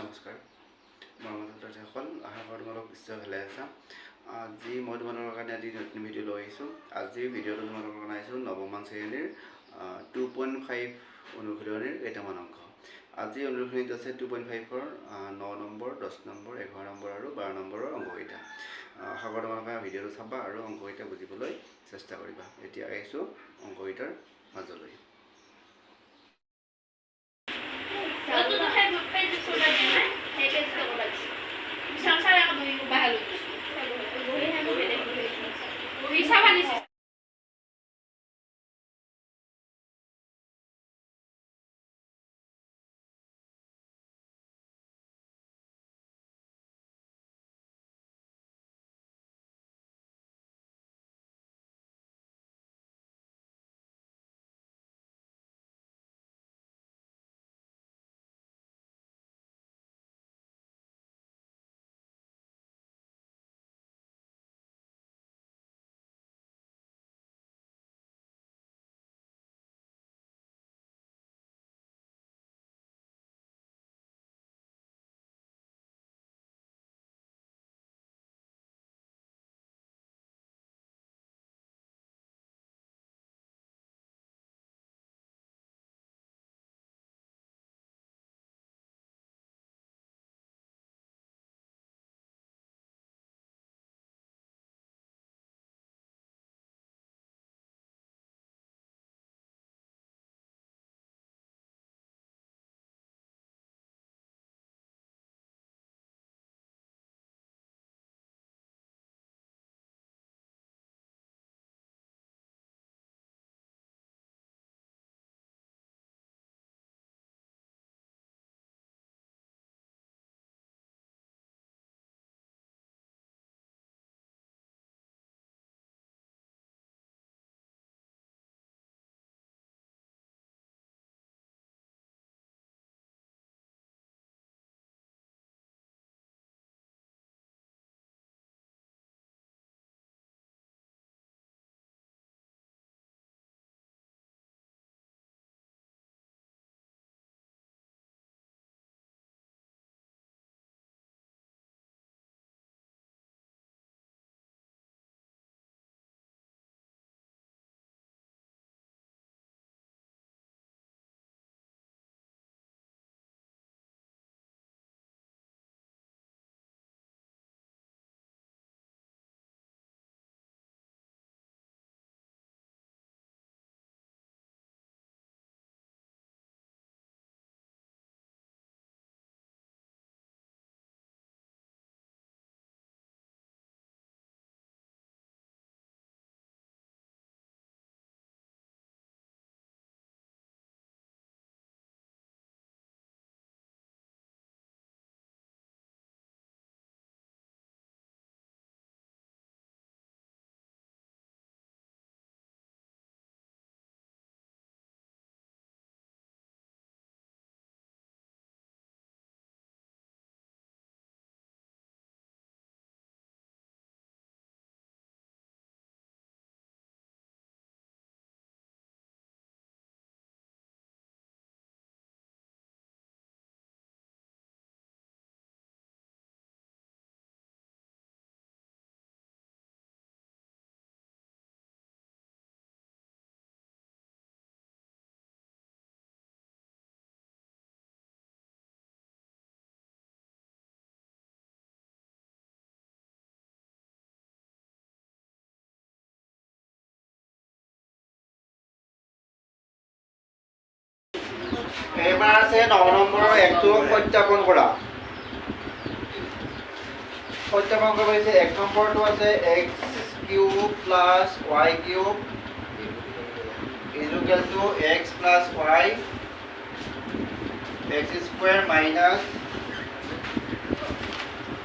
নমস্কাৰ মই সকল আশা কৰোঁ তোমালোক নিশ্চয় ভালে আছা। আজি মই তোমালোকৰ কাৰণে আজি নতুন ভিডিঅ' লৈ আহিছোঁ। আজিৰ ভিডিঅ'টো তোমালোকৰ কাৰণে আহিছোঁ নৱমমান শ্ৰেণীৰ 2.5 অনুশীলনীৰ কেইটামান অংশ। আজি অনুশীলনীত আছে 2.5ৰ 9 নম্বৰ, 10 নম্বৰ, 11 নম্বৰ আৰু 12 নম্বৰৰ অংককেইটা। আশা কৰোঁ তোমালোকে ভিডিঅ'টো চাবা আৰু অংককেইটা বুজিবলৈ চেষ্টা কৰিবা। এতিয়া আহিছোঁ অংককেইটাৰ মাজলৈ। এবাৰ আছে 9 নম্বৰৰ একটো সত্যাপন কৰা। সত্যাপন কৰিব হৈছে 1 নম্বৰটো আছে x cube plus y cube equal to x plus y x square minus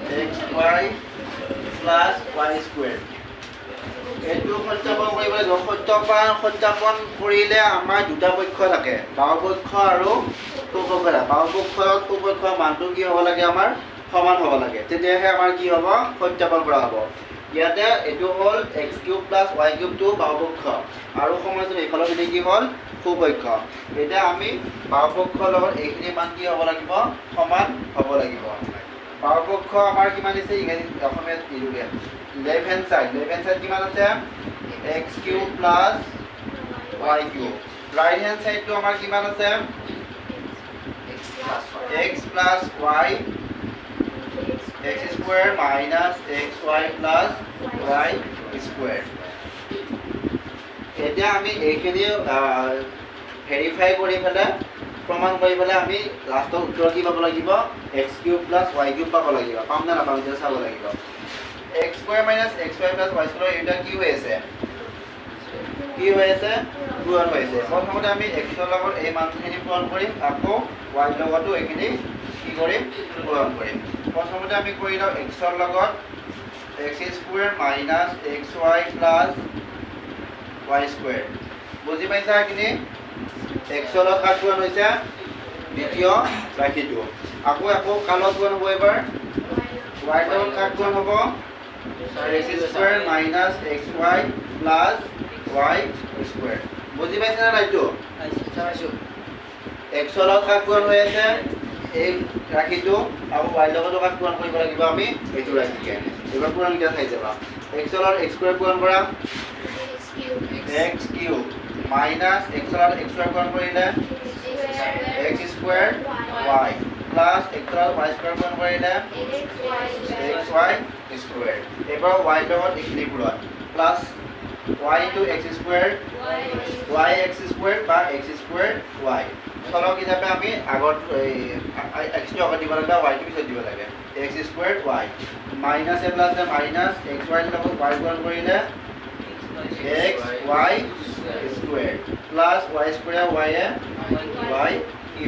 xy plus y square. এইটো সত্যাপন কৰিব লাগিব। সত্যাপন কৰিলে আমাৰ দুটা পক্ষ থাকে, বাহুপক্ষ আৰু সোপক্ষ। বাহুপক্ষৰ মানটো কি হ'ব লাগে, আমাৰ সমান হ'ব লাগে, তেতিয়াহে আমাৰ কি হ'ব, সত্যাপন কৰা হ'ব। ইয়াতে এটো হল x³ + y³ টো বাহুপক্ষ আৰু সমান্তৰাল এইফালৰ পিনে কি হল সুপক্ষ এটা আমি বাহুপক্ষৰ লগত এইখিনি মান কি হ'ব লাগিব সমান হ'ব লাগিব বাহুপক্ষ আমাৰ কিমান আছে ইংৰাজী অসমীয়াত দিলুগে লেফট হ্যান্ড সাইড কিমান আছে x³ + y³ right hand side টো আমাৰ কিমান আছে x + y x² - xy + y square এতিয়া আমি এইখিনি ভেৰিফাই কৰি ফেলে প্ৰমাণ কৰি ফেলে আমি লাষ্টৰ উত্তৰ কি পাব লাগিব x³ + y³ পাব লাগিব পাম না নাপাম এটা চাব লাগিব x² - xy + y² এটা কি হৈ আছে পূৰণ হৈছে প্ৰথমতে আমি x ৰ লগত এই মানখিনি পূৰণ কৰিম আকৌ y ৰ লগতো এইখিনি কি কৰিম পূৰণ কৰিম প্ৰথমতে আমি কৰি লওঁ x ৰ লগত x² - xy + y² বুজি পাইছা কিনি x ৰ লগত কাট পূৰণ হৈছে দ্বিতীয় ৰাশিটো আকৌ কালত পূৰণ হ'ব এবাৰ y ৰ লগত কাট পূৰণ হ'ব x² - xy + y² বুজি পাইছা না ৰাইটো চাইছো x ৰ লগত কাট পূৰণ হৈ আছে এই ৰাশিটো আৰু y ৰ লগত কাট পূৰণ কৰিব লাগিব আমি এইটো ৰাশিকে এবাৰ পূৰণ কিটা চাই যাবা x ৰ লগত x² পূৰণ কৰা x³ - x ৰ লগত x² পূৰণ কৰিলে x² y + x ৰ লগত y² পূৰণ কৰিলে xy² এবাৰ y ৰ লগত এইখিনি পূৰণ plus y * x² y x² বা x² y চলক হিচাপে আমি আগত x টো আগত দিব লাগে y টো পিছত দিব লাগে x² y minus a plus minus xy ৰ লগত y পূৰণ কৰিলে xy² প্লাস y² y এ y³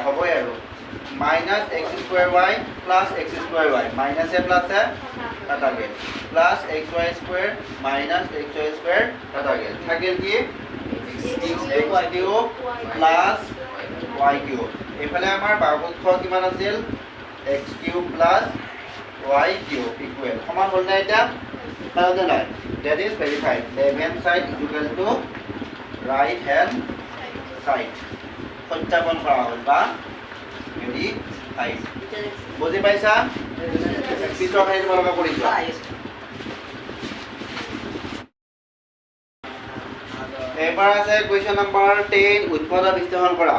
হ'বই আৰু minus x² y plus x² y minus a plus a কাটা গেল প্লাস xy² মাইনাস xy² কাটা গেল থাকিল কি x³ প্লাস y³ এফালে আমাৰ বাহুপক্ষ কিমান আছিল x³ প্লাস y³ ইকুৱেল সমান হ'ল না এটা তাহলে নাই that is verified left hand side equal to right hand side সত্যাপন কৰা হ'ল বা verified বুজি পাইছা পিছৰ খিনি তোমালোকে কৰিছা এবাৰ আছে কোৱেশ্চন নম্বৰ 10 উৎপন্ন বিশ্লেষণ কৰা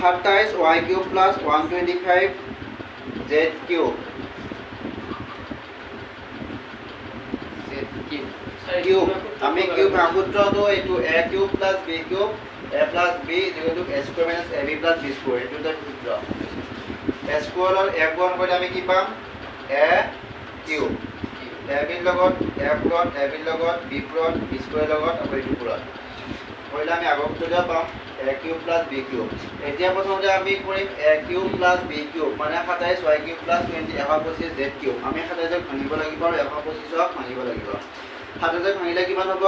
27 y³ + 125 z³ কিউব আমি কিউব সূত্ৰটো এইটো a³ + b³ a + b = a² - ab + b² এইটো এটা সূত্ৰ a² ৰ a পূৰণ কৰিলে আমি কি পাম a³ ab ৰ লগত a পূৰণ ab ৰ লগত b পূৰণ b² ৰ লগত আকৌ এইটো পূৰণ কৰিলে আমি আগৰ সূত্ৰটো পাম a³ + b³ এতিয়া প্ৰথমতে আমি কৰিম a³ + b³ মানে 27 y³ + 125 z³ আমি 27 ক ভাঙিব লাগিব আৰু 125 ক ভাঙিব লাগিব 27 ভাঙিলে কিমান হ'ব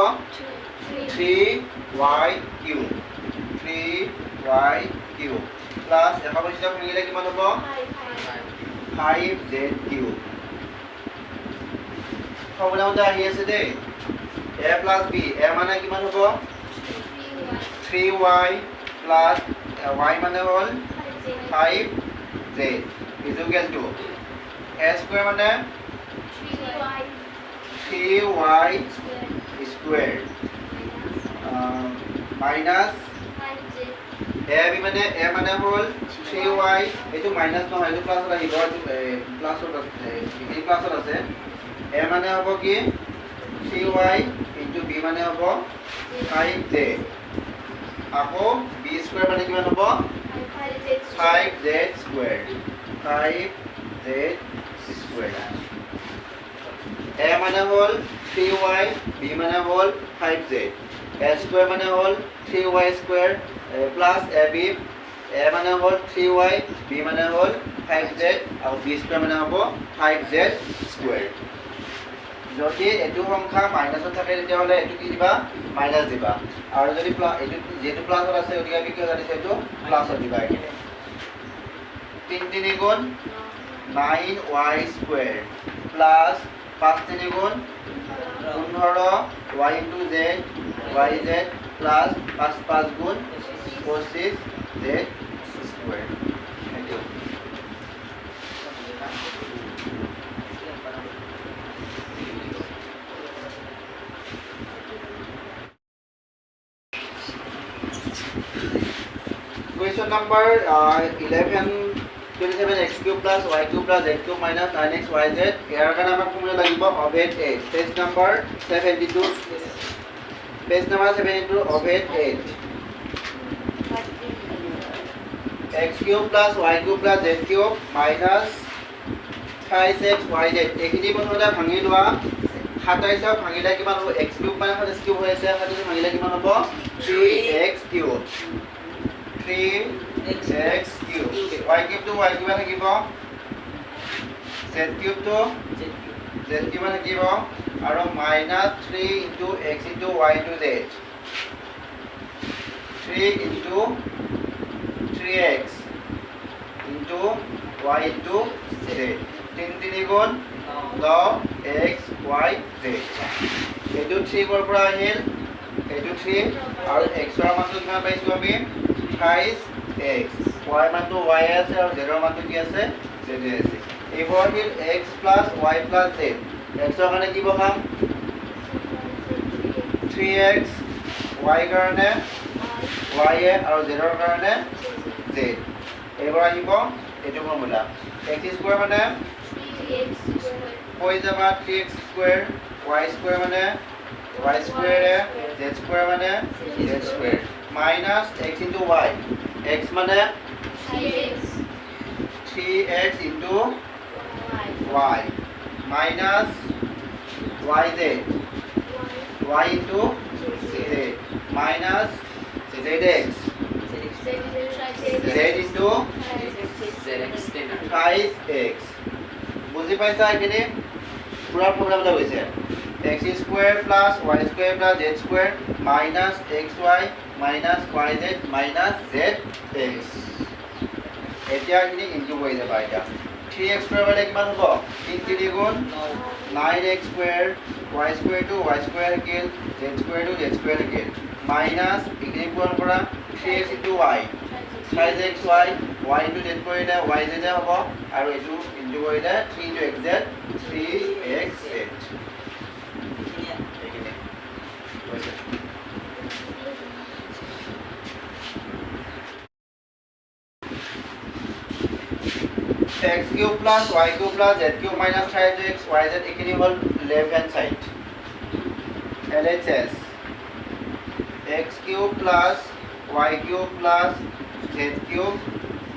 3y³ 3y³ প্লাস 125 ভাঙিলে কিমান হ'ব 5z³ ফৰ্মুলাতে আহি আছে দেই a + b a মানে কিমান হ'ব 3y plus y মানে হল 5z ইকুয়াল টু a² মানে 3y square minus a মানে হল 3y এটো মাইনাস নহয় এটো প্লাস লাগিব এটো প্লাসত আছে এই প্লাসত আছে a মানে হ'ব কি 3y * b মানে হ'ব 5z আকৌ b² মানে কিমান হ'ব 5z² 5z² a মানে হল 3y b মানে হল 5z a² মানে হল 3y² প্লাস ab a মানে হল 3y b মানে হল 5z আৰু b² মানে হ'ব 5z² যদি এটো সংখ্যা মাইনাসত থাকে তেতিয়াহলে এটো কি দিবা মাইনাস দিবা আৰু যদি এটো যেটো প্লাসত আছে ওদিকে আমি কি জানিছে এটো প্লাসত দিবা এখানে 3 3 গুণ 9y² প্লাস 5 3 গুণ 15 y into z yz plus 5 5 গুণ 25 z square. Question number 11 x cube plus y cube plus z cube minus 9x yz. ইয়াৰ কাৰণে আমাক formula লাগিব of 8. Page number 72. Page number 72 of 8. x cube plus y cube plus z cube minus 5x yz. এইখিনি প্ৰথমতে ভাঙি লোৱা 27 ভাঙিলে কিমান হ'ব x cube minus 5x cube হৈ আছে 27 ভাঙিলে কিমান হ'ব 3x cube 3x cube y cube to y cube থাকিব z cube to z cube থাকিব আৰু minus 3 into x into y into z 3 into 3x into y into z 3 3 গুণ 9 x y z এইটো 3 কৰ পৰা আহিল এইটো 3 আৰু x ৰ মানটো কিমান পাইছো আমি 5x y মানটো y আছে আৰু z ৰ মানটো কি আছে z আছে এইবোৰ আহিল x plus y plus z x ৰ কাৰণে কি বহাম 3x y কাৰণে y আৰু z ৰ কাৰণে z এইবোৰ আহিব এইটো ফৰ্মুলা x স্কয়াৰ মানে 3x হৈ যাবা 3x স্কয়াৰ y স্কয়াৰ মানে y স্কয়াৰ z স্কয়াৰ মানে z square minus x into y x মানে 3x into y minus yz y into z minus zx z into 5x বুজি পাইছা এখিনি পুৰা ফৰ্মুলা হৈছে x square plus y square plus z square minus xy minus yz minus zx এতিয়া এখিনি into হৈ যাব এটা 3x square মানে কিমান হ'ব 3 3 গুণ 9x square y square to y square again z square to z square again minus এখিনি পূৰণ কৰা 3x into y 5xy y into z কৰিলে yz হ'ব আৰু এটো ইনটু কৰিলে 3 into xz 3xz x cube plus y cube plus z cube minus 5x yz equal whole left hand side LHS x cube plus y cube plus z cube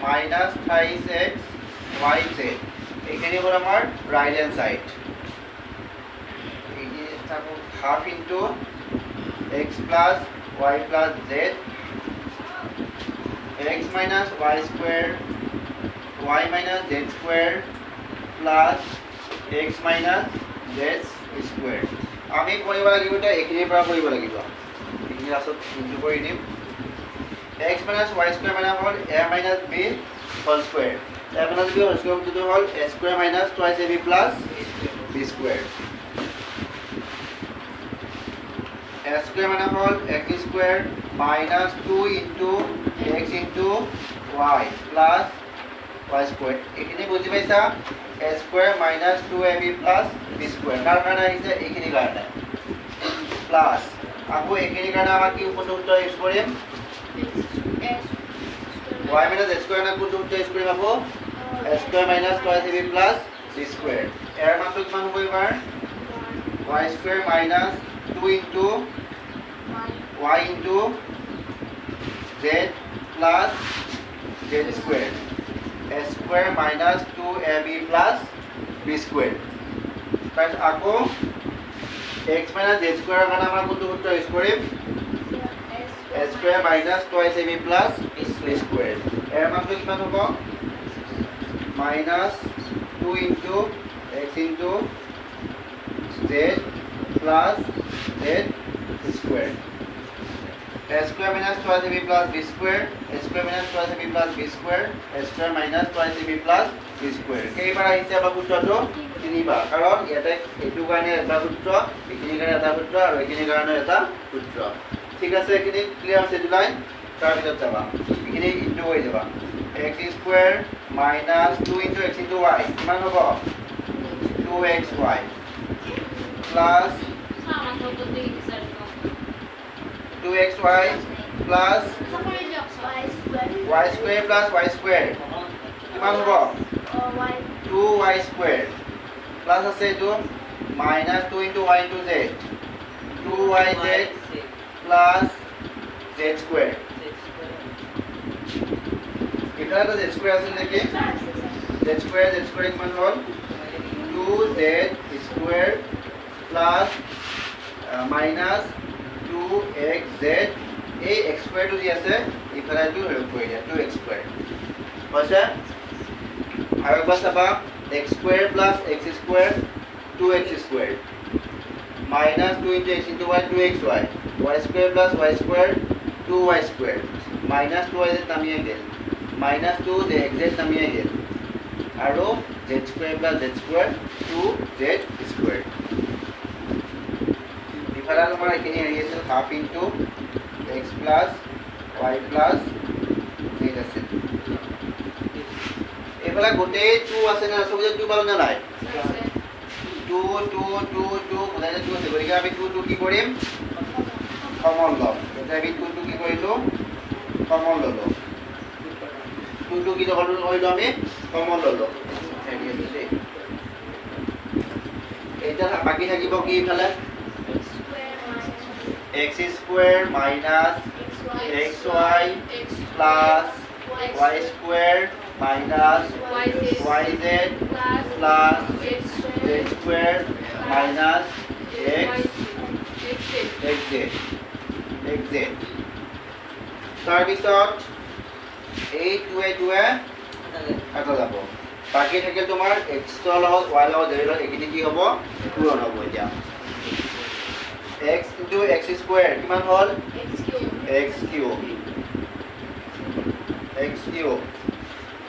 minus 5x yz equal whole our right hand side half into x plus y plus z x minus y square y minus z square plus x minus z square আমি কৰিব লাগিব এটা এখিনিৰ পৰা কৰিব লাগিব এখিনি আসত into কৰি দিম x minus y square মানে হ'ল a minus b whole square a minus b whole square যেটো হ'ল a square minus twice ab plus b square a square মানে হ'ল x square minus 2 into x into y plus y square এখিনি বুজি পাইছা a square minus 2ab plus b square কার কারণে আহিছে এখিনি কারণে প্লাস আকৌ এখিনি কারণে আমরা কি উপসূত্র ইউজ কৰিম y minus a square না উপসূত্ৰ ইউজ কৰিম আকৌ a square minus 2ab plus b square এৰ মানটো কিমান হ'ব এবাৰ y square minus 2 into y into z plus z square a square minus 2ab plus b square তাই আকৌ x minus z square কাৰণে আমৰা কোনটো সূত্ৰ ইউজ কৰিম a square minus twice ab plus b square এর মানটো কিমান হ'ব minus 2 into x into z plus z square a square minus twice ab plus b square, a square minus twice ab plus b square, a square minus twice ab plus b square. কেইবাৰ আহিছে আমাৰ সূত্ৰটো তিনিবাৰ, কাৰণ ইয়াতে এইটো কাৰণে এটা সূত্ৰ, এইখিনিৰ কাৰণে এটা সূত্ৰ আৰু এইখিনিৰ কাৰণে এটা সূত্ৰ। ঠিক আছে, এইখিনি ক্লিয়াৰ আছে এইটো লাইন। তাৰপিছত যাবা এইখিনি ইনটু হৈ যাবা x square minus 2 into x into y কিমান হ'ব 2xy plus 2xy plus y square plus y square কিমান হ'ব 2y square plus আছে এইটো minus 2 into y into z 2yz plus z square এখানে তো z square আছে নাকি z square কিমান হ'ল 2z square plus minus 2xz এই x square টো যি আছে ইফালে টো হেল্প কৰি দিয়া 2x square হৈছে আৰু একবাৰ চাবা x square plus x square 2x square minus 2 into x into y 2xy y square plus y square 2y square minus 2yz নামিয়ে গেল minus 2 the xz নামিয়ে গেল আৰু z square plus z square 2z square ইফালে তোমাৰ এখিনি হেৰি আছে half into x plus y plus z আছে এফালে গোটেই 2 আছে না সবজে 2 পালো না নাই 2 2 2 2 বুঝাইলে 2 আছে গৰিকা আমি 2 2 কি কৰিম কমন লম এটা আমি 2 2 কি কৰিলো কমন ললো 2 2 কি কমন লইলো আমি কমন ললো হেৰি আছে এটা বাকি থাকিব কি ইফালে x square minus xy plus y square minus yz plus z square minus xz তাৰপিছত এই 2 এটা যাব বাকি থাকিল তোমাৰ x ৰ লগত y লগত z লগত এখিনি কি হ'ব পূৰণ হ'ব এতিয়া x into x square কিমান হ'ল x cube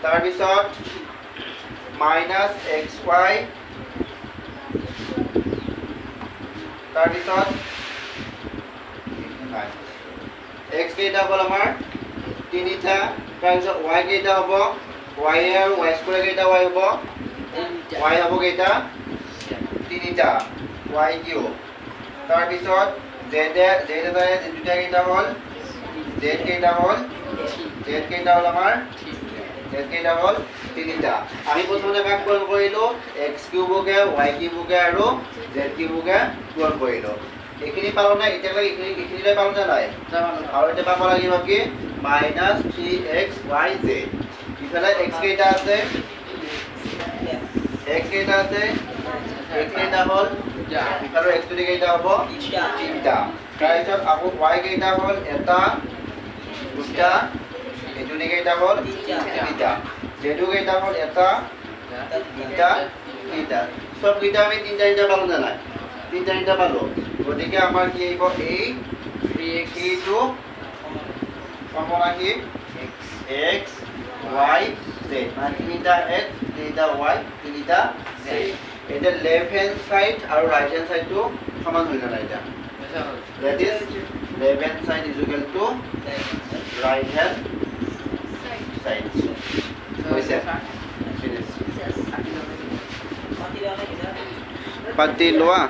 তাৰপিছত minus xy তাৰপিছত x কেইটা হ'ল আমাৰ তিনিটা তাৰপিছত y কেইটা হ'ব y আৰু y square কেইটা y হ'ব y হ'ব কেইটা তিনিটা y cube তাৰপিছত z দুটা কেইটা হ'ল z কেইটা হ'ল আমাৰ z কেইটা হ'ল তিনিটা আমি প্ৰথমতে কাক পূৰণ কৰিলো x কিউবকে y কিউবকে আৰু z কিউবকে পূৰণ কৰিলো এখিনি পালো না এতিয়া এখিনিলে পালো না নাই আৰু এটা পাব লাগিব কি -3xyz ইফালে x কেইটা আছে x কেইটা হ'ল ইফালে x টু কেইটা হ'ব তিনিটা তাৰপিছত আকৌ y কেইটা হ'ল এটা দুটা এটু কেইটা হ'ল তিনিটা z কেইটা হ'ল এটা দুটা তিনিটা সব কেইটা আমি তিনিটা পালো না নাই তিনিটা পালো গতিকে আমাৰ কি আহিব এই 3x টো কমন আহি x y z মানে তিনিটা x তিনিটা y তিনিটা z এটা লেফট হ্যান্ড সাইড আৰু রাইট হ্যান্ড সাইড টো সমান হৈ যায় এটা that is left hand side is equal to right hand side হৈছে পাতি লোৱা